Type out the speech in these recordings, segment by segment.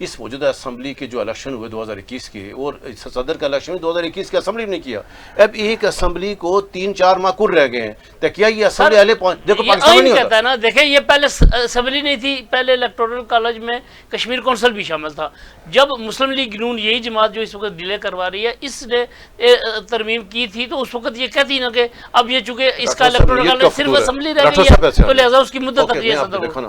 اس موجودہ اسمبلی کے جو الیکشن ہوئے 2021 کے اور صدر کا الیکشن 2021 کے اسمبلی نے کیا. اب ایک اسمبلی کو 3-4 ماہ کر رہ گئے ہیں تو کیا یہ اسمبلی دیکھو پاکستان میں نہیں کہتا ہے نا. دیکھیں یہ پہلے اسمبلی نہیں تھی, پہلے الیکٹورل کالج میں کشمیر کونسل بھی شامل تھا. جب مسلم لیگ نون یہی جماعت جو اس وقت ڈیلے کروا رہی ہے اس نے ترمیم کی تھی تو اس وقت یہ کہتی نا کہ اب یہ چونکہ اس کا الیکٹورل کالج صرف اسمبلی رہ گئی ہے تو لہٰذا اس کی مدت تک یہ صدر دیکھو نا,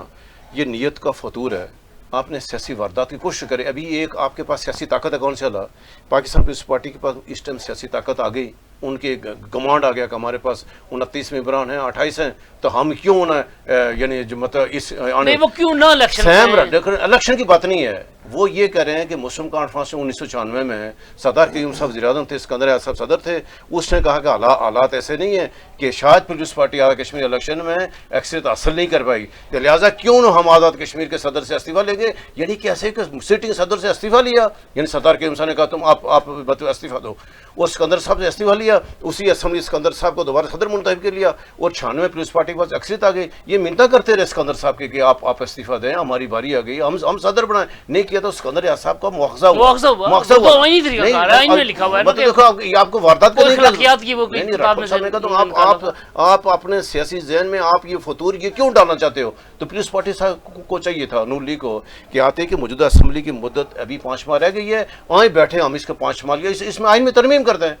یہ نیت کا فطور ہے. آپ نے سیاسی واردات کی کوشش کرے. ابھی ایک آپ کے پاس سیاسی طاقت ہے, کون سے اللہ پاکستان پیپلز پارٹی کے پاس اس ٹائم سیاسی طاقت آ گئی, ان کے کمانڈ آ گیا کہ ہمارے پاس 29 ممبران ہیں, 28 ہیں, تو ہم کیوں نہ یعنی جو مطلب اس وہ کیوں نہ الیکشن کی بات نہیں ہے. وہ یہ کہہ رہے ہیں کہ مسلم کانفرنس میں 1996 میں صدر قیوم صاحب وزیر اعظم تھے, اسکندر اعظم صاحب صدر تھے. اس نے کہا کہ حالات ایسے نہیں ہیں کہ شاید Peoples party Azad Kashmir election میں اکثریت حاصل نہیں کر پائی, لہٰذا کیوں نہ ہم آزاد کشمیر کے صدر سے استعفیٰ لیں گے. یعنی کیسے کہ سٹنگ صدر سے استعفیٰ لیا, یعنی صدر قیوم صاحب نے کہا تم آپ استعفیٰ دو. وہ اسکندر صاحب سے استعفیٰ لیا, اسی اسمبلی اسکندر صاحب کو دوبارہ صدر منتخب کر لیا اور 96 میں پیپلز پارٹی کے پاس اکثریت آ گئی. یہ منتا کرتے رہے اسکندر صاحب کے کہ آپ استعفیٰ دیں, ہماری باری آ گئی, ہم صدر بنائیں. نہیں کیا تو اسکندر صاحب کا مواخذہ ہوا. آپ کو واردات آپ اپنے سیاسی ذہن میں آپ یہ فطور یہ کیوں ڈالنا چاہتے ہو. تو پیپلز پارٹی صاحب کو چاہیے تھا, نون لیگ کو, کہ آتے کہ موجودہ اسمبلی کی مدت ابھی 5 ماہ رہ گئی ہے, آئیں بیٹھے ہم اس کا 5 ماہ لیا, اس میں آئین میں ترمیم کر دیں.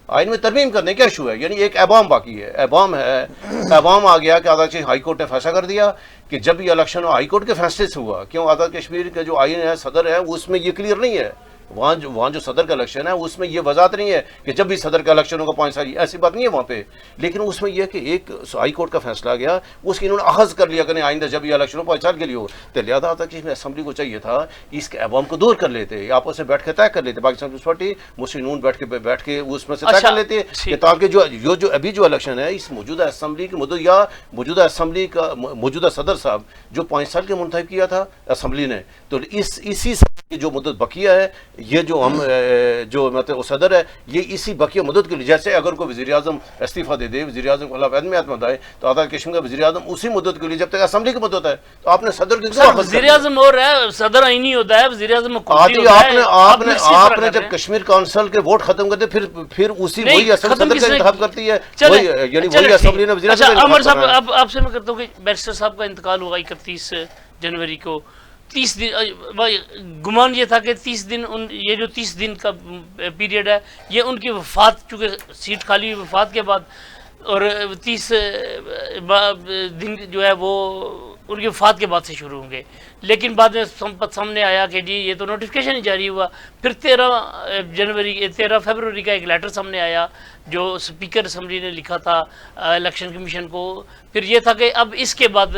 آئین میں ترمیم کرنے کیا ایشو ہے. یعنی ایک ایبام باقی ہے, ایبام آ گیا کہ آزاد ہائی کورٹ نے فیصلہ کر دیا کہ جب یہ الیکشن ہائی کورٹ کے فیصلے سے ہوا, کیوں آزاد کشمیر کا جو آئین ہے صدر ہے اس میں یہ کلیئر نہیں ہے. وہاں جو صدر کا الیکشن ہے اس میں یہ وضاحت نہیں ہے کہ جب بھی صدر کا الیکشن ہوگا 5 سال, ایسی بات نہیں ہے وہاں پہ. لیکن اس میں یہ کہ ایک ہائی کورٹ کا فیصلہ گیا, اس کی انہوں نے اخذ کر لیا کہ نہیں آئندہ جب یہ الیکشن ہو 5 سال کے لیے ہو. تو لہٰذا تھا کہ اسمبلی کو چاہیے تھا اس کے عوام کو دور کر لیتے, آپس سے بیٹھ کے طے کر لیتے, پاکستان پیپلز پارٹی مسلم نون بیٹھ کے اس میں سے طے کر لیتے کہ تاکہ جو ابھی جو الیکشن ہے اس موجودہ اسمبلی کی مدت یا موجودہ اسمبلی کا موجودہ صدر صاحب جو 5 سال کے منتخب کیا تھا اسمبلی نے, تو اسی کی جو مدت بقیہ ہے, یہ جو ہم جو مطلب صدر ہے یہ اسی بقیہ مدت کے لیے, جیسے اگر کوئی وزیر اعظم استعفیٰ دے دے, وزیر اعظم کو اللہ عدم اعتماد آئے تو آزاد کشمیر کا وزیر اعظم اسی مدت کے لیے جب تک اسمبلی کی مدت ہے. تو آپ نے صدر کی وزیر اعظم اور ہے, صدر آئینی ہوتا ہے, وزیر اعظم آپ نے جب کشمیر کونسل کے ووٹ ختم کرتے پھر اسی وہی صدر کا انتخاب کرتی ہے, یعنی وہی اسمبلی نے وزیر اعظم. عمر صاحب آپ سے میں کرتا ہوں کہ بیرسٹر صاحب کا انتقال ہوا 31 جنوری کو. 30 دن گمان یہ تھا کہ 30 دن یہ جو 30 دن کا پیریڈ ہے یہ ان کی وفات, چونکہ سیٹ خالی ہوئی وفات کے بعد, اور 30 دن جو ہے وہ ان کی وفات کے بعد سے شروع ہوں گے. لیکن بعد میں سامنے آیا کہ جی یہ تو نوٹیفیکیشن ہی جاری ہوا. پھر 13 فیبروری کا ایک لیٹر سامنے آیا جو اسپیکر اسمبلی نے لکھا تھا الیکشن کمیشن کو. پھر یہ تھا کہ اب اس کے بعد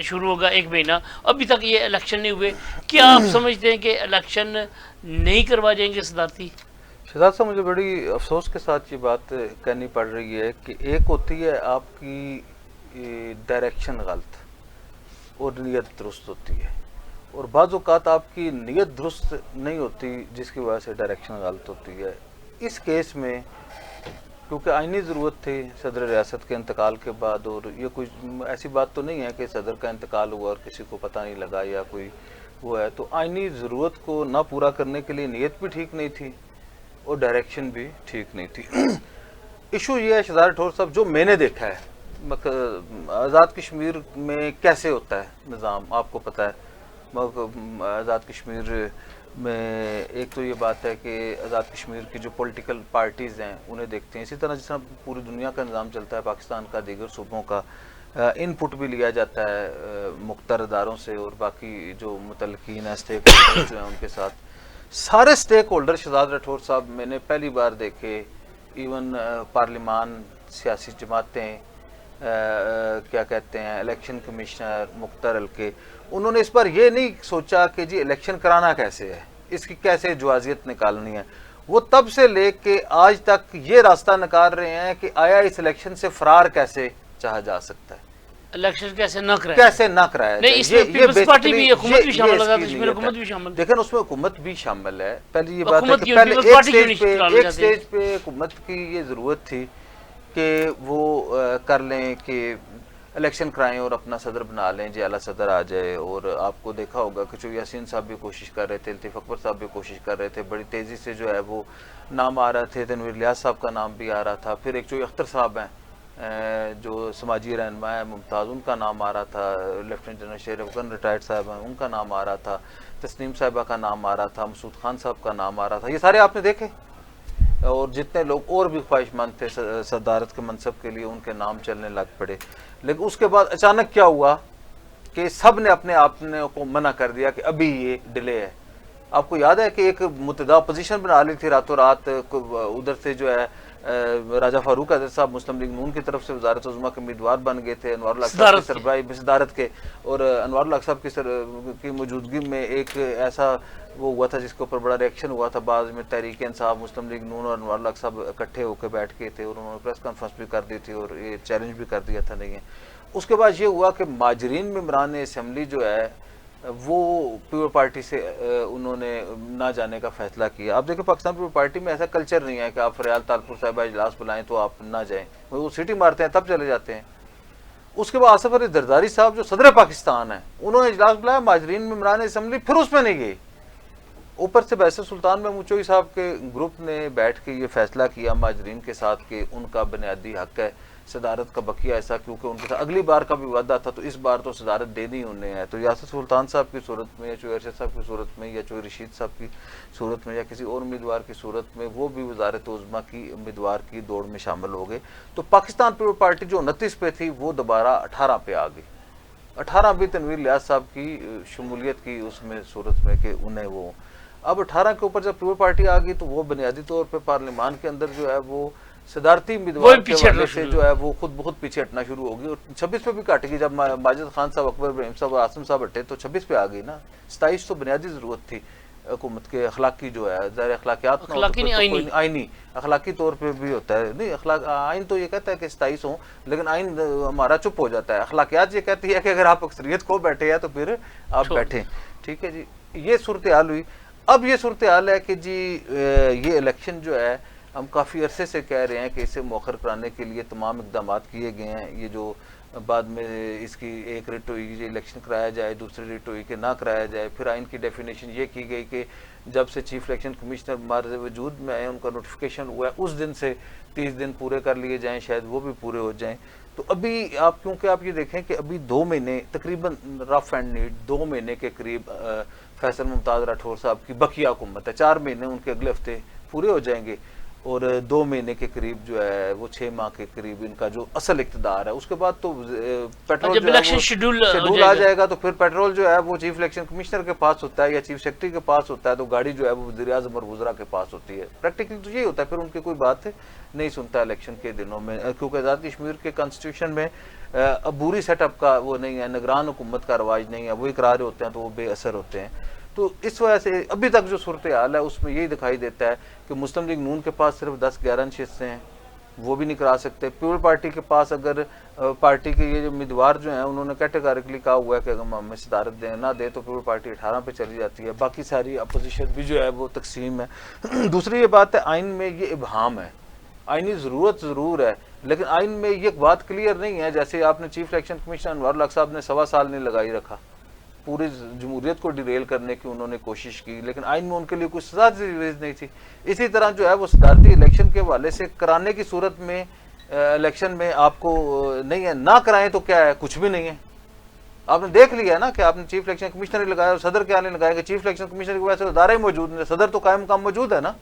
شروع ہوگا 1 مہینہ, ابھی تک یہ الیکشن نہیں ہوئے. کیا آپ سمجھتے ہیں کہ الیکشن نہیں کروا جائیں گے صدارتی؟ شہزاد صاحب مجھے بڑی افسوس کے ساتھ یہ بات کہنی پڑ رہی ہے کہ ایک ہوتی ہے آپ کی ڈائریکشن غلط اور نیت درست ہوتی ہے, اور بعض اوقات آپ کی نیت درست نہیں ہوتی جس کی وجہ سے ڈائریکشن غلط ہوتی ہے. اس کیس میں کیونکہ آئینی ضرورت تھی صدر ریاست کے انتقال کے بعد, اور یہ کوئی ایسی بات تو نہیں ہے کہ صدر کا انتقال ہوا اور کسی کو پتہ نہیں لگا یا کوئی وہ ہے, تو آئینی ضرورت کو نہ پورا کرنے کے لیے نیت بھی ٹھیک نہیں تھی اور ڈائریکشن بھی ٹھیک نہیں تھی. ایشو یہ ہے شہزاد راٹھور صاحب, جو میں نے دیکھا ہے آزاد کشمیر میں کیسے ہوتا ہے نظام, آپ کو پتہ ہے آزاد کشمیر میں ایک تو یہ بات ہے کہ آزاد کشمیر کی جو پولیٹیکل پارٹیز ہیں انہیں دیکھتے ہیں, اسی طرح جس طرح پوری دنیا کا نظام چلتا ہے پاکستان کا, دیگر صوبوں کا ان پٹ بھی لیا جاتا ہے مختار اداروں سے اور باقی جو متعلقین ہیں اسٹیک ہولڈر جو ہیں ان کے ساتھ. سارے اسٹیک ہولڈر شہزاد راٹھور صاحب میں نے پہلی بار دیکھے, ایون پارلیمان, سیاسی جماعتیں, کیا کہتے ہیں الیکشن کمشنر, مختار حلقے, انہوں نے اس بار یہ نہیں سوچا کہ جی الیکشن کرانا کیسے ہے, اس کی کیسے جوازیت نکالنی ہے. وہ تب سے لے کے آج تک یہ راستہ نکال رہے ہیں کہ آیا اس الیکشن سے فرار کیسے چاہا جا سکتا ہے, الیکشن کیسے نہ کرایا جائے. اس میں پیپلز پارٹی بھی, حکومت بھی شامل ہے, کشمیر حکومت بھی شامل, لیکن اس میں حکومت بھی شامل ہے. پہلی یہ بات ہے کہ پہلے ایک سٹیج پہ حکومت کی یہ ضرورت تھی کہ وہ کر لیں کہ الیکشن کرائیں اور اپنا صدر بنا لیں، جی اعلیٰ صدر آ جائے. اور آپ کو دیکھا ہوگا کہ جو یاسین صاحب بھی کوشش کر رہے تھے، لطیف اکبر صاحب بھی کوشش کر رہے تھے، بڑی تیزی سے جو ہے وہ نام آ رہے تھے. تنویر الیاس صاحب کا نام بھی آ رہا تھا. پھر ایک جو اختر صاحب ہیں جو سماجی رہنما ہے ممتاز، ان کا نام آ رہا تھا. لیفٹیننٹ جنرل شیر افغان ریٹائرڈ صاحب ہیں، ان کا نام آ رہا تھا. تسنیم صاحبہ کا نام آ رہا تھا. مسعود خان صاحب کا نام آ رہا تھا. یہ سارے آپ نے دیکھے. اور جتنے لوگ اور بھی خواہش مند تھے صدارت کے منصب کے لیے، ان کے نام چلنے لگ پڑے. لیکن اس کے بعد اچانک کیا ہوا کہ سب نے اپنے آپ کو منع کر دیا کہ ابھی یہ ڈیلے ہے. آپ کو یاد ہے کہ ایک متدا پوزیشن بنا لی تھی راتوں رات. ادھر سے جو ہے راجہ فاروق حضرت صاحب مسلم لیگ نون کی طرف سے وزارت عظمیٰ کے امیدوار بن گئے تھے، انوار الحق صاحب کی سربراہی میں صدارت کے. اور انوار الحق صاحب کی موجودگی میں ایک ایسا وہ ہوا تھا جس کے اوپر بڑا ریئیکشن ہوا تھا. بعض میں تحریک انصاف، مسلم لیگ نون اور انوار الحق صاحب اکٹھے ہو کے بیٹھ گئے تھے اور انہوں نے پریس کانفرنس بھی کر دی تھی اور یہ چیلنج بھی کر دیا تھا. نہیں ہے. اس کے بعد یہ ہوا کہ مہاجرین ممبران اسمبلی جو ہے وہ پیپل پارٹی سے انہوں نے نہ جانے کا فیصلہ کیا. آپ دیکھیں پاکستان پیپل پارٹی میں ایسا کلچر نہیں ہے کہ آپ فریال تالپور صاحبہ اجلاس بلائیں تو آپ نہ جائیں، وہ سیٹی مارتے ہیں تب چلے جاتے ہیں. اس کے بعد آصف علی زرداری صاحب جو صدر پاکستان ہیں، انہوں نے اجلاس بلایا مہاجرین ممبران اسمبلی، پھر اس میں نہیں گئے. اوپر سے بیسر سلطان محمود چوئی صاحب کے گروپ نے بیٹھ کے یہ فیصلہ کیا مہاجرین کے ساتھ کہ ان کا بنیادی حق ہے صدارت کا بقیہ ایسا، کیونکہ ان کے ساتھ اگلی بار کا بھی وعدہ تھا تو اس بار تو صدارت دینی انہیں ہے. تو یاسر سلطان صاحب کی صورت میں یا چوئی ارشد صاحب کی صورت میں یا چوئی رشید صاحب کی صورت میں یا کسی اور امیدوار کی صورت میں وہ بھی وزارت عظمیٰ کی امیدوار کی دوڑ میں شامل ہو گئے. تو پاکستان پیپل پارٹی جو 29 پہ تھی وہ دوبارہ 18 پہ آ گئی. 18 بھی تنویر الیاس صاحب کی شمولیت کی اس میں صورت میں کہ انہیں وہ اب 18 کے اوپر جب پیپل پارٹی آ گئی تو وہ بنیادی طور پہ پارلیمان کے اندر جو ہے وہ صدارتی امیدوار کے حوالے سے جو ہے وہ خود بخود پیچھے ہٹنا شروع ہوگی. اور 26 پہ بھی کٹ گئی. جب ماجد خان صاحب، اکبر ابراہیم صاحب اور عاصم صاحب ہٹے تو 26 پہ آ گئی نا. 27 تو بنیادی ضرورت تھی حکومت کے اخلاقی جو ہے ظاہر اخلاقیات نہ آئینی اخلاقی طور پہ بھی ہوتا ہے. نہیں آئین تو یہ کہتا ہے کہ 27 ہوں لیکن آئین ہمارا چپ ہو جاتا ہے. اخلاقیات یہ کہتی ہے کہ اگر آپ اکثریت کو بیٹھے ہیں تو پھر آپ بیٹھیں. ٹھیک ہے جی. یہ صورتحال ہوئی. اب یہ صورتحال ہے کہ جی یہ الیکشن جو ہے ہم کافی عرصے سے کہہ رہے ہیں کہ اسے مؤخر کرانے کے لیے تمام اقدامات کیے گئے ہیں. یہ جو بعد میں اس کی ایک ریٹ ہوئی کہ الیکشن کرایا جائے، دوسری ریٹ ہوئی کہ نہ کرایا جائے. پھر آئین کی ڈیفینیشن یہ کی گئی کہ جب سے چیف الیکشن کمشنر مارز وجود میں آئے ان کا نوٹیفیکیشن ہوا ہے اس دن سے 30 دن پورے کر لیے جائیں، شاید وہ بھی پورے ہو جائیں. تو ابھی آپ کیونکہ آپ یہ دیکھیں کہ ابھی 2 مہینے تقریباً رف اینڈ نیٹ 2 مہینے کے قریب فیصل ممتاز راٹھور صاحب کی بقیہ حکومت ہے. 4 مہینے ان کے اگلے ہفتے پورے ہو جائیں گے اور 2 مہینے کے قریب جو ہے وہ 6 ماہ کے قریب ان کا جو اصل اقتدار ہے. اس کے بعد تو پیٹرول جو ہے شیڈول آ جائے گا. تو پھر پیٹرول جو ہے وہ چیف الیکشن کمشنر کے پاس ہوتا ہے یا چیف سیکرٹری کے پاس ہوتا ہے، تو گاڑی جو ہے وہ وزیر اعظم اور وزراء کے پاس ہوتی ہے. پریکٹیکلی تو یہی ہوتا ہے. پھر ان کی کوئی بات نہیں سنتا الیکشن کے دنوں میں، کیونکہ آزاد کشمیر کے کانسٹیٹیوشن میں عبوری سیٹ اپ کا وہ نہیں ہے، نگران حکومت کا رواج نہیں ہے. وہ اقرار ہوتے ہیں تو وہ بے اثر ہوتے ہیں. تو اس وجہ سے ابھی تک جو صورتحال ہے اس میں یہی دکھائی دیتا ہے کہ مسلم لیگ نون کے پاس صرف 10-11 نشستیں ہیں، وہ بھی نہیں کرا سکتے. پیپل پارٹی کے پاس اگر پارٹی کے یہ امیدوار جو ہیں انہوں نے کیٹیگریکلی کہا ہوا ہے کہ اگر ہمیں صدارت دیں نہ دے تو پیپل پارٹی 18 پہ چلی جاتی ہے. باقی ساری اپوزیشن بھی جو ہے وہ تقسیم ہے. دوسری یہ بات ہے آئین میں یہ ابہام ہے. آئینی ضرورت ضرور ہے لیکن آئین میں یہ بات کلیئر نہیں ہے. جیسے آپ نے چیف الیکشن کمشنر انوار الحق صاحب نے 1.25 سال نہیں لگائی رکھا، پوری جمہوریت کو ڈیریل کرنے کی انہوں نے کوشش کی لیکن آئین میں ان کے لیے کوئی سزا تجویز نہیں تھی. اسی طرح جو ہے وہ صدارتی الیکشن کے حوالے سے کرانے کی صورت میں الیکشن میں آپ کو نہیں ہے، نہ کرائیں تو کیا ہے، کچھ بھی نہیں ہے. آپ نے دیکھ لیا ہے نا کہ آپ نے چیف الیکشن کمشنر ہی لگایا اور صدر کیا نہیں لگایا کہ چیف الیکشن کمشنر کی وجہ سے ادارہ ہی موجود نہیں. صدر تو قائم مقام موجود ہے نا.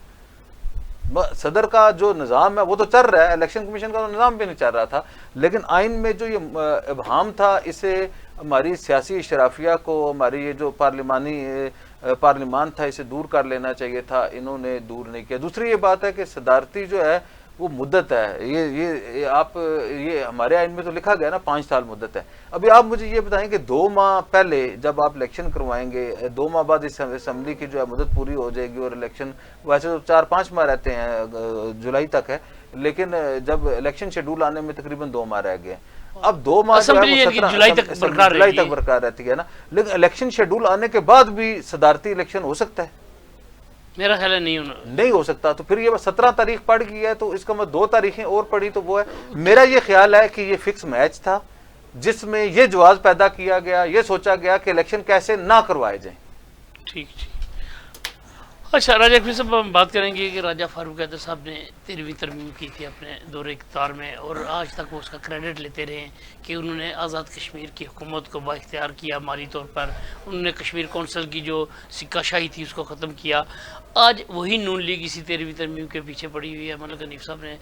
صدر کا جو نظام ہے وہ تو چل رہا ہے، الیکشن کمیشن کا تو نظام بھی نہیں چل رہا تھا. لیکن آئین میں جو یہ ابہام تھا اسے ہماری سیاسی اشرافیہ کو، ہماری یہ جو پارلیمان تھا اسے دور کر لینا چاہیے تھا. انہوں نے دور نہیں کیا. دوسری یہ بات ہے کہ صدارتی جو ہے وہ مدت ہے، یہ ہمارے آئین میں تو لکھا گیا نا 5 سال مدت ہے. ابھی آپ مجھے یہ بتائیں کہ 2 ماہ پہلے جب آپ الیکشن کروائیں گے، 2 ماہ بعد اس اسمبلی کی جو ہے مدت پوری ہو جائے گی اور الیکشن ویسے تو 4-5 ماہ رہتے ہیں، جولائی تک ہے، لیکن جب الیکشن شیڈول آنے میں تقریباً 2 ماہ رہ گئے. اب 2 ماہ جولائی تک برقرار رہتی ہے نا. لیکن الیکشن شیڈول آنے کے بعد بھی صدارتی الیکشن ہو سکتا ہے؟ میرا خیال ہے نہیں ہو سکتا. تو پھر یہ 17 تاریخ پڑ گئی ہے تو اس کا مطلب 2 تاریخیں اور پڑی تو وہ ہے. میرا یہ خیال ہے کہ یہ فکس میچ تھا جس میں یہ جواز پیدا کیا گیا، یہ سوچا گیا کہ الیکشن کیسے نہ کروائے جائیں۔ ٹھیک ٹھیک۔ اچھا راجہ کفیل صاحب، ہم بات کریں گے کہ راجہ فاروق حیدر صاحب نے 13ویں ترمیم کی تھی اپنے دور اقتدار میں، اور آج تک وہ اس کا کریڈٹ لیتے رہے ہیں کہ انہوں نے آزاد کشمیر کی حکومت کو بااختیار کیا مالی طور پر، انہوں نے کشمیر کونسل کی جو سکہ شاہی تھی اس کو ختم کیا۔ آج وہی نون لیگ اسی 13ویں ترمیم کے پیچھے پڑی ہوئی ہے۔ ملک حنیف صاحب نے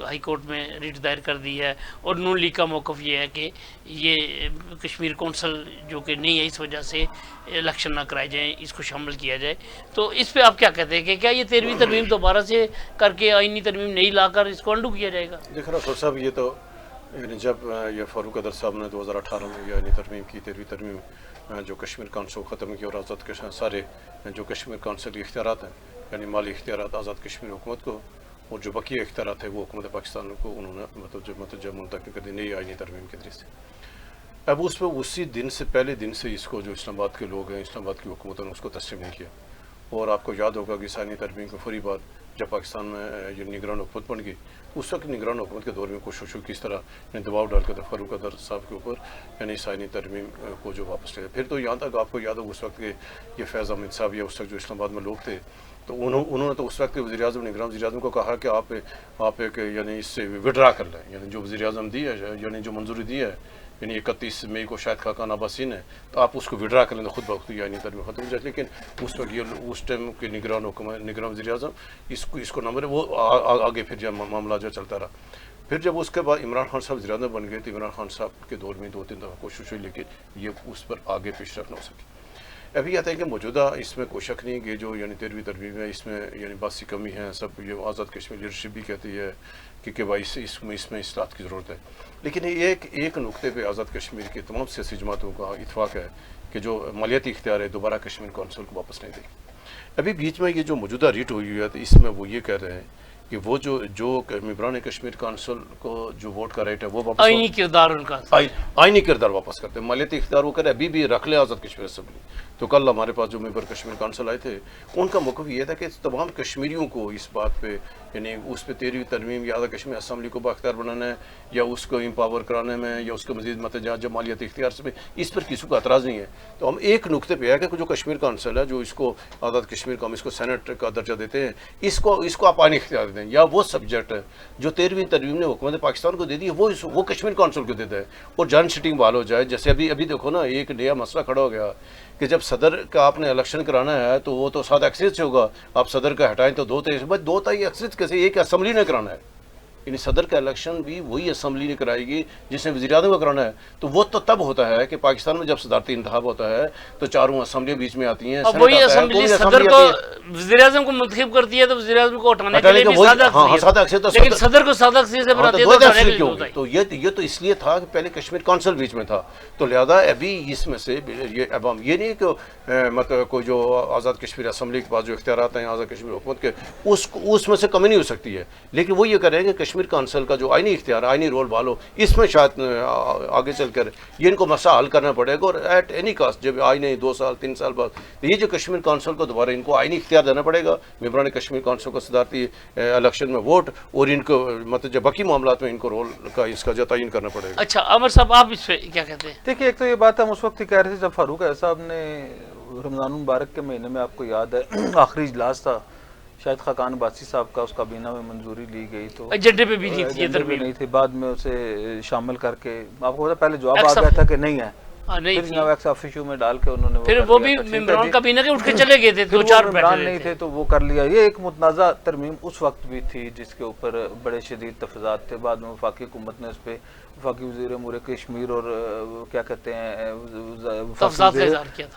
ہائی کورٹ میں ریٹ دائر کر دی ہے، اور نون لیگ کا موقف یہ ہے کہ یہ کشمیر کونسل جو کہ نہیں ہے، اس وجہ سے الیکشن نہ کرائے جائیں، اس کو شامل کیا جائے۔ تو اس پہ آپ کیا کہتے ہیں کہ کیا یہ 13ویں ترمیم دوبارہ سے کر کے آئینی ترمیم نہیں لا کر اس کو انڈو کیا جائے گا؟ دیکھ رہا سر صاحب، یہ تو یعنی جب یہ فاروق حیدر صاحب نے 2018 میں یہ آئینی ترمیم کی، 13ویں ترمیم جو کشمیر کونسل ختم کی اور آزاد کشمیر سارے جو کشمیر کونسل کے اختیارات ہیں، یعنی مالی اختیارات آزاد کشمیر حکومت کو، اور جو بقیہ اختیارات ہیں وہ حکومت پاکستان کو انہوں نے مطلب منتقل کر دی نئی آئینی ترمیم کے ذریعے سے۔ اب اس پہ اسی دن سے پہلے دن سے اس کو جو اسلام آباد کے لوگ ہیں، اسلام آباد کی حکومتوں نے اس کو تسلیم نہیں کیا، اور آپ کو یاد ہوگا کہ اس آئینی ترمیم کو فوری بعد جب پاکستان میں یہ نگران حکومت بن گئی، اس وقت نگران حکومت کے دور میں کوشش ہوئی کس طرح دباؤ ڈال کے فاروق حیدر صاحب کے اوپر یعنی اس آئینی ترمیم کو جو واپس لے۔ پھر تو یہاں تک آپ کو یاد ہوگا اس وقت کہ یہ فیض احمد صاحب یا اس وقت جو اسلام آباد میں لوگ تھے، تو انہوں نے تو اس وقت وزیر اعظم نگران وزیر اعظم کو کہا کہ آپ ایک یعنی اس سے وڈرا کر لیں، یعنی جو وزیر اعظم دی ہے، یعنی جو منظوری دی ہے، یعنی 31 مئی کو شاید خاقان عباسین ہے، تو آپ اس کو وڈرا کر لیں تو خود بخود یعنی ترمیم ختم ہو جائے۔ لیکن اس وقت یہ اس ٹائم کے نگران حکومت، نگران وزیر اعظم اس کو نمبر وہ آگے پھر جب معاملہ جو چلتا رہا۔ پھر جب اس کے بعد عمران خان صاحب وزیر اعظم بن گئے تو عمران خان صاحب کے دور میں 2-3 دفعہ کوشش ہوئی، لیکن یہ اس پر آگے پیش رفت نہ ہو سکی۔ ابھی آتا ہے کہ موجودہ اس میں کوئی شک نہیں کہ جو یعنی 13ویں ترمیم ہے، اس میں یعنی بہت سی کمی ہے، سب یہ آزاد کشمیر لیڈرشپ بھی کہتی ہے کہ بھائی اس میں اصلاحات کی ضرورت ہے۔ لیکن ایک نقطے پہ آزاد کشمیر کے تمام سیاسی جماعتوں کا اتفاق ہے کہ جو مالیاتی اختیار ہے دوبارہ کشمیر کونسل کو واپس نہیں دے گی۔ ابھی بیچ میں یہ جو موجودہ ریٹ ہوئی ہے تو اس میں وہ یہ کہہ رہے ہیں کہ وہ جو ممبران کشمیر کونسل کو جو ووٹ کا رائٹ ہے وہ واپس آئینی کردار ان کا آئینی کردار واپس کرتے ہیں، مالیاتی اختیار وہ کرے ابھی بھی رکھ لے آزاد کشمیر اسمبلی۔ تو کل ہمارے پاس جو ممبر کشمیر کونسل آئے تھے ان کا موقف یہ تھا کہ تمام کشمیریوں کو اس بات پہ یعنی اس پہ 13ویں ترمیم یا آزاد کشمیر اسمبلی کو بااختیار بنانا ہے یا اس کو امپاور کرانے میں یا اس کو مزید متجاج مالیاتی اختیار سے اس پر کسی کو اعتراض نہیں ہے۔ تو ہم ایک نقطے پہ ہے کہ جو کشمیر کونسل ہے، جو اس کو آزاد کشمیر کو ہم اس کو سینٹ کا درجہ دیتے ہیں، اس کو آپ آئینی اختیار دیں، یا وہ سبجیکٹ ہے جو 13ویں ترمیم نے حکومت پاکستان کو دے دی ہے وہ کشمیر کونسل کو دیتا ہے، اور جان سٹنگ بحال ہو جائے۔ جیسے ابھی دیکھو نا، ایک نیا مسئلہ کھڑا ہو گیا کہ جب صدر کا آپ نے الیکشن کرانا ہے تو وہ تو 7 اکثریت سے ہوگا، آپ صدر کا ہٹائیں تو 2 تائی اکثریت کیسے، ایک اسمبلی نے کرانا ہے، یعنی صدر کا الیکشن بھی وہی اسمبلی نے کرائے گی جس نے وزیر اعظم کا کرانا ہے۔ تو وہ تو تب ہوتا ہے کہ پاکستان میں جب صدارتی انتخاب ہوتا ہے تو چاروں اسمبلیاں بیچ میں آتی ہیں، اب وہی اسمبلی صدر کو وزیر اعظم کو منتخب کرتی ہے تو وزیر اعظم کو اٹھانے کے لیے بھی سادہ اکثریت، لیکن صدر کو سادہ اکثریت سے بناتی ہے تو اٹھانے کے لیے تو یہ تو اس لیے تھا کہ پہلے کشمیر کونسل بیچ میں تھا، تو لہذا ابھی اس میں سے اب ہم یہ نہیں کہ مطلب کوئی جو آزاد کشمیر اسمبلی کے پاس جو اختیارات ہیں آزاد کشمیر حکومت کے اس میں سے کمی نہیں ہو سکتی ہے، لیکن وہ یہ کر رہے ہیں کہ کشمیر کونسل کا جو آئینی اختیار، آئینی رول بالو، اس میں شاید آگے چل کر یہ ان کو مسئلہ حل کرنا پڑے گا، اور ایٹ اینی کاسٹ جب آئینی 2 سال 3 سال بعد یہ جو کشمیر کونسل کو دوبارہ ان کو آئینی اختیار دینا پڑے گا، ممبران کشمیر کونسل کو صدارتی الیکشن میں ووٹ، اور ان کو مطلب جب باقی معاملات میں ان کو رول کا اس کا جو تعین کرنا پڑے گا۔ اچھا عمر صاحب، آپ اس پہ کیا کہتے ہیں؟ دیکھیے، ایک تو یہ بات ہم اس وقت ہی کہہ رہے تھے جب فاروق حیدر صاحب نے رمضان المبارک کے مہینے میں، آپ کو یاد ہے آخری اجلاس تھا، شاید خاقان عباسی صاحب کا، اس کابینہ میں منظوری لی گئی، تو ایجنڈے پہ بھی یہ ترمیم نہیں تھی، بعد میں اسے شامل کر کے آپ کو پہلے جواب آ گیا تھا کہ نہیں ہے، پھر جناب ایکس آفیشو میں ڈال کے انہوں نے پھر وہ بھی ممبران کابینہ کے اٹھ کے چلے گئے تھے، 2-4 ممبران نہیں تھے تو وہ کر لیا۔ یہ ایک متنازع ترمیم اس وقت بھی تھی جس کے اوپر بڑے شدید تفاضلات تھے، بعد میں وفاقی حکومت نے اس پہ وفاقی وزیر امور کشمیر اور کیا کہتے ہیں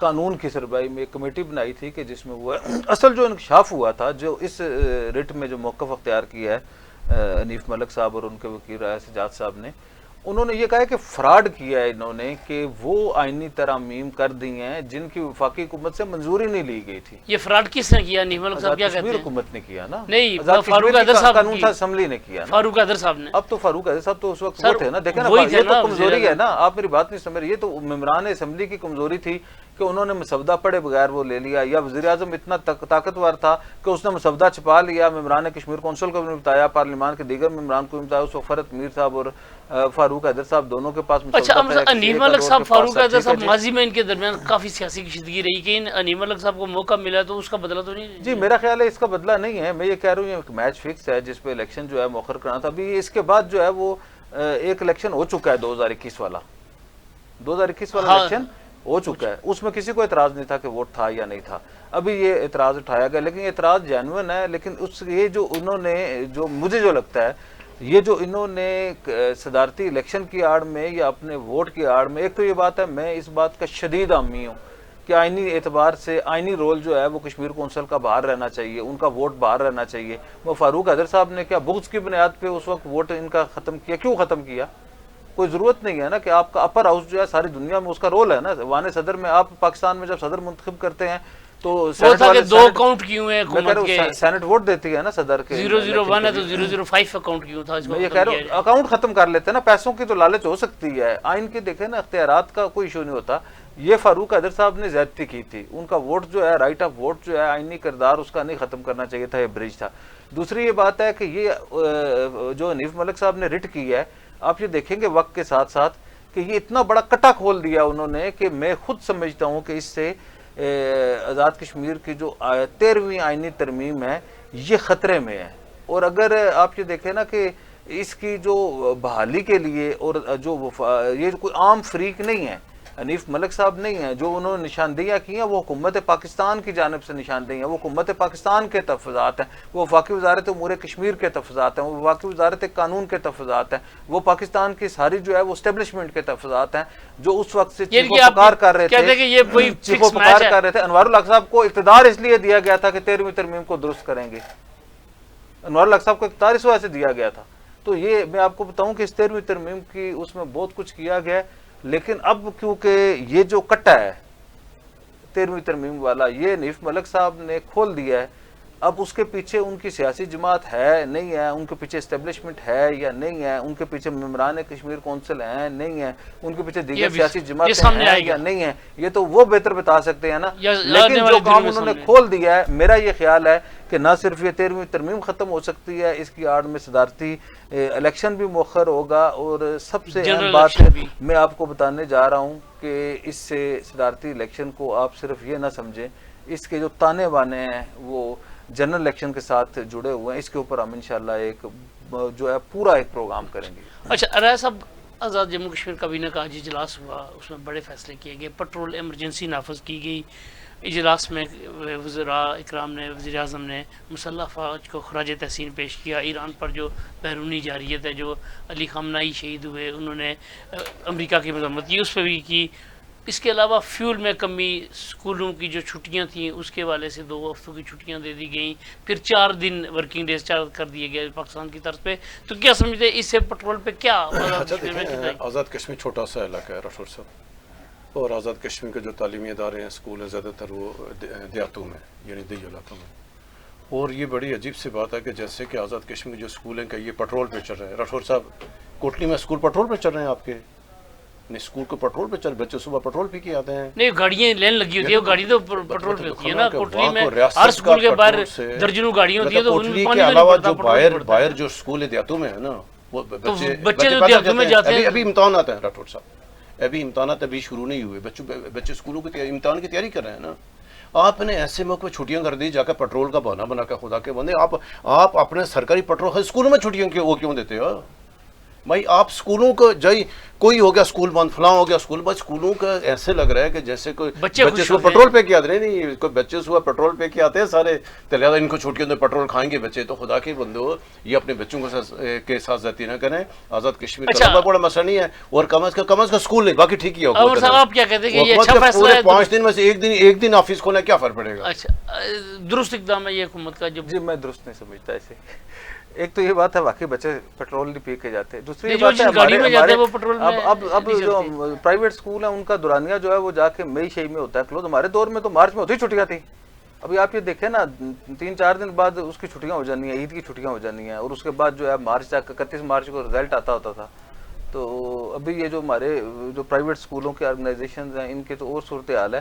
قانون کی سربراہی میں ایک کمیٹی بنائی تھی کہ جس میں وہ اصل جو انکشاف ہوا تھا، جو اس ریٹ میں جو موقف اختیار کیا ہے حنیف ملک صاحب اور ان کے وکیل رائے سجاد صاحب نے، انہوں نے یہ کہا ہے کہ فراڈ کیا ہے انہوں نے، کہ وہ آئینی ترامیم کر دی ہیں جن کی وفاقی حکومت سے منظوری نہیں لی گئی تھی۔ یہ فراڈ کس نے کیا؟ حنیف ملک صاحب کیا کہتے ہیں؟ حکومت نے کیا نا، نہیں، فاروق حیدر صاحب قانون تھا اسمبلی نے کیا، فاروق حیدر صاحب نے۔ اب تو فاروق حیدر صاحب تو اس وقت وہ تھے نا، دیکھیں نا، یہ تو کمزوری ہے نا، آپ میری بات نہیں سمجھ رہے، یہ تو ممبران اسمبلی کی کمزوری تھی کہ انہوں نے مسودہ پڑھے بغیر وہ لے لیا، یا وزیر اعظم اتنا طاقتور تھا کہ اس نے مسودہ چھپا لیا، ممبران کشمیر کونسل کو بھی بتایا، پارلیمان کے دیگر ممبران کو بھی بتایا، اس وقت فرحت میر صاحب اور فاروق حیدر صاحب دونوں کے پاس مسودہ اچھا تھا۔ انیل ملک صاحب، فاروق حیدر صاحب، ماضی میں ان کے درمیان کافی سیاسی کشیدگی رہی کہ انیل ملک صاحب کو موقع ملا تو اس کا بدلہ تو نہیں؟ جی میرا خیال ہے اس کا بدلہ نہیں ہے، میں یہ کہہ رہا ہوں یہ میچ فکس ہے جس پہ الیکشن جو ہے مؤخر کرنا تھا۔ ابھی اس کے بعد جو ہے وہ ایک الیکشن ہو چکا ہے 2021 والا 2021 والا الیکشن ہو چکا ہے، اس میں کسی کو اعتراض نہیں تھا کہ ووٹ تھا یا نہیں تھا۔ ابھی یہ اعتراض اٹھایا گیا، لیکن یہ اعتراض جینوئن ہے، لیکن یہ جو انہوں نے جو مجھے جو لگتا ہے یہ جو انہوں نے صدارتی الیکشن کی آڑ میں یا اپنے ووٹ کی آڑ میں، ایک تو یہ بات ہے میں اس بات کا شدید حامی ہوں کہ آئینی اعتبار سے آئینی رول جو ہے وہ کشمیر کونسل کا باہر رہنا چاہیے، ان کا ووٹ باہر رہنا چاہیے۔ وہ فاروق حیدر صاحب نے کیا بغض کی بنیاد پہ اس وقت ووٹ ان کا ختم کیا؟ کیوں ختم کیا؟ کوئی ضرورت نہیں ہے نا کہ آپ کا اپر ہاؤس جو ہے ساری دنیا میں اس کا رول ہے نا، ایوان صدر میں آپ پاکستان میں جب صدر منتخب کرتے ہیں تو دو اکاؤنٹ کیوں ہیں حکومت کے؟ سینٹ ووٹ دیتی ہے نا صدر کے، 001 ہے تو 005 اکاؤنٹ کیوں تھا؟ میں یہ کہہ رہا ہوں اکاؤنٹ ختم کر لیتے ہیں نا، پیسوں کی تو لالچ ہو سکتی ہے، آئین کے دیکھیں نا اختیارات کا کوئی ایشو نہیں ہوتا۔ یہ فاروق حیدر صاحب نے زیادتی کی تھی، ان کا ووٹ جو ہے رائٹ آف ووٹ جو ہے آئینی کردار اس کا نہیں ختم کرنا چاہیے تھا، یہ برج تھا۔ دوسری یہ بات ہے کہ یہ جو حنیف ملک صاحب نے رٹ کی ہے، آپ یہ دیکھیں گے وقت کے ساتھ ساتھ کہ یہ اتنا بڑا کٹا کھول دیا انہوں نے کہ میں خود سمجھتا ہوں کہ اس سے آزاد کشمیر کی جو 13ویں آئینی ترمیم ہے یہ خطرے میں ہے۔ اور اگر آپ یہ دیکھیں نا کہ اس کی جو بحالی کے لیے اور جو یہ کوئی عام فریق نہیں ہے، حنیف ملک صاحب نہیں ہیں، جو انہوں نے نشاندہیاں کی ہیں وہ حکومت پاکستان کی جانب سے نشاندہیاں، وہ حکومت پاکستان کے تحفظات ہیں، وہ وفاقی وزارت امور کشمیر کے تحفظات ہیں، وہ وفاقی وزارت قانون کے تحفظات ہیں، وہ پاکستان کی ساری جو ہے وہ اسٹیبلشمنٹ کے تحفظات ہیں، جو اس وقت سے چیخ و پکار کر رہے تھے۔ انوار الحق صاحب کو اقتدار اس لیے دیا گیا تھا کہ 13ویں ترمیم کو درست کریں گے، انوار الحق صاحب کو اقتدار اس وجہ سے دیا گیا تھا۔ تو یہ میں آپ کو بتاؤں کہ اس 13ویں ترمیم کی اس میں بہت کچھ کیا گیا ہے، لیکن اب کیونکہ یہ جو کٹا ہے 13ویں ترمیم والا یہ حنیف ملک صاحب نے کھول دیا ہے، اب اس کے پیچھے ان کی سیاسی جماعت ہے نہیں ہے، ان کے پیچھے اسٹیبلشمنٹ ہے یا نہیں ہے، ان کے پیچھے ممبران کشمیر کونسل ہیں نہیں ہے، ان کے پیچھے دیگر سیاسی جماعتیں ہیں یا نہیں ہیں، یہ تو وہ بہتر بتا سکتے ہیں نا۔ لیکن جو کام انہوں نے کھول دیا ہے، میرا یہ خیال ہے کہ نہ صرف یہ 13ویں ترمیم ختم ہو سکتی ہے، اس کی آڑ میں صدارتی الیکشن بھی مؤخر ہوگا، اور سب سے اہم بات میں آپ کو بتانے جا رہا ہوں کہ اس سے صدارتی الیکشن کو آپ صرف یہ نہ سمجھیں، اس کے جو تانے بانے ہیں وہ جنرل الیکشن کے ساتھ جڑے ہوئے ہیں، اس کے اوپر ہم انشاءاللہ ایک جو ہے پورا ایک پروگرام کریں گے۔ اچھا رائے صاحب، آزاد جموں کشمیر کابینہ کا آج اجلاس ہوا، اس میں بڑے فیصلے کیے گئے، پیٹرول ایمرجنسی نافذ کی گئی، اجلاس میں وزراء اکرام نے، وزیر اعظم نے مسلح افواج کو خراج تحسین پیش کیا، ایران پر جو بیرونی جارحیت ہے، جو علی خامنہئی شہید ہوئے انہوں نے امریکہ کی مذمت کی، اس پہ بھی کی۔ اس کے علاوہ فیول میں کمی، اسکولوں کی جو چھٹیاں تھیں اس کے حوالے سے 2 ہفتوں کی چھٹیاں دے دی گئیں، پھر 4 دن ورکنگ ڈیز کر دیے گئے پاکستان کی طرف پہ، تو کیا سمجھتے ہیں اس سے پیٹرول پہ کیا؟ آزاد کشمیر چھوٹا سا علاقہ ہے راٹھور صاحب، اور آزاد کشمیر کے جو تعلیمی ادارے ہیں، اسکول ہیں، زیادہ تر وہ دیہاتوں میں یعنی دیہی علاقوں میں، اور یہ بڑی عجیب سی بات ہے کہ جیسے کہ آزاد کشمیر جو اسکول ہیں کہ یہ پیٹرول پہ چل رہے ہیں۔ راٹھور صاحب کوٹلی میں اسکول پیٹرول پہ چل رہے ہیں آپ کے؟ نہیں، اسکول کو پیٹرول پہ چل، بچے صبح پیٹرول پی کے آتے ہیں۔ نہیں، گاڑیاں لین لگی ہوتی ہے، وہ گاڑی تو پیٹرول پہ ہوتی ہے نا کوٹلی میں، ہر اسکول کے باہر درجنوں گاڑیاں ہوتی ہیں، تو ان میں پانی کے علاوہ جو باہر جو اسکول ہے دیہاتوں میں ہے نا، وہ بچے جو دیہاتوں میں جاتے ہیں، ابھی امتحانات ہیں راٹھور صاحب، ابھی امتحانات ابھی شروع نہیں ہوئے، بچے اسکولوں کی امتحان کی تیاری کر رہے ہیں نا۔ آپ نے ایسے موقع پہ چھٹیاں کر دی جا کے پیٹرول کا بہانہ بنا کے، خدا کے بندے آپ اپنے سرکاری پیٹرول اسکولوں میں چھٹیاں وہ کیوں دیتے ہو بھائی؟ آپ اسکولوں کو جائی کوئی ہو گیا اسکول بند، فلاں ہو گیا اسکول بند، اسکولوں کا ایسے لگ رہا ہے کہ جیسے کوئی بچے صبح پیٹرول پہ کیا آتے نہیں، کوئی بچے صبح پیٹرول پہ کیا آتے ہیں سارے، تو لہٰذا ان کو چھٹیوں میں پیٹرول کھائیں گے بچے، تو خدا کے بندو یہ اپنے بچوں کے ساتھ زیادتی نہ کریں۔ آزاد کشمیر کا بڑا مسئلہ نہیں ہے، اور کم از کم اسکول نہیں، باقی ٹھیک ہی ہوگا۔ اور صاحب آپ کیا کہتے ہیں کہ یہ اچھا فیصلہ ہے؟ 5 دن میں سے ایک دن آفس کھولنا کیا فرق پڑے گا؟ اچھا، درست اقدام ہے یہ حکومت کا؟ جی میں درست نہیں سمجھتا اسے۔ ایک تو یہ بات ہے واقعی بچے پیٹرول نہیں پی کے جاتے، دوسری بات ہے اب جو پرائیویٹ اسکول ہیں ان کا دورانیہ جو ہے وہ جا کے مئی شئی میں ہوتا ہے کلوز، ہمارے دور میں تو مارچ میں ہوتی چھٹیاں تھیں۔ ابھی آپ یہ دیکھیں نا 3-4 دن بعد اس کی چھٹیاں ہو جانی ہیں، عید کی چھٹیاں ہو جانی ہیں، اور اس کے بعد جو ہے مارچ تک 31 مارچ کو رزلٹ آتا ہوتا تھا۔ تو ابھی یہ جو ہمارے جو پرائیویٹ اسکولوں کے آرگنائزیشنز ہیں ان کے تو اور صورتحال ہے،